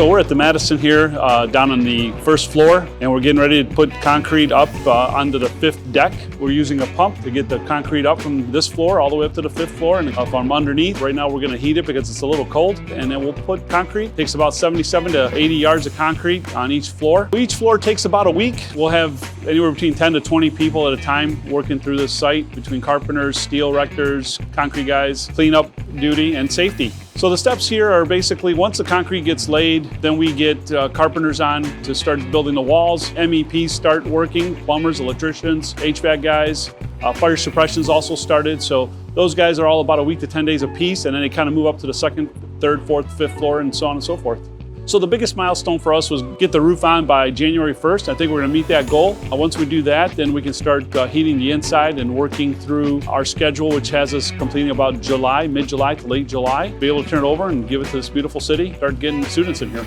So we're at the Madison here down on the first floor, and we're getting ready to put concrete up onto the 5th deck. We're using a pump to get the concrete up from this floor all the way up to the 5th floor and up from underneath. Right now we're going to heat it because it's a little cold, and then we'll put concrete. It takes about 77 to 80 yards of concrete on each floor. Each floor takes about a week. We'll have anywhere between 10 to 20 people at a time working through this site, between carpenters, steel erectors, concrete guys, cleanup duty, and safety. So the steps here are basically, once the concrete gets laid, then we get carpenters on to start building the walls. MEPs start working, plumbers, electricians, HVAC guys. Fire suppression's also started. So those guys are all about a week to 10 days a piece, and then they kind of move up to the 2nd, 3rd, 4th, 5th floor, and so on and so forth. So the biggest milestone for us was get the roof on by January 1st. I think we're gonna meet that goal. Once we do that, then we can start heating the inside and working through our schedule, which has us completing about July, mid-July to late July. Be able to turn it over and give it to this beautiful city, start getting students in here.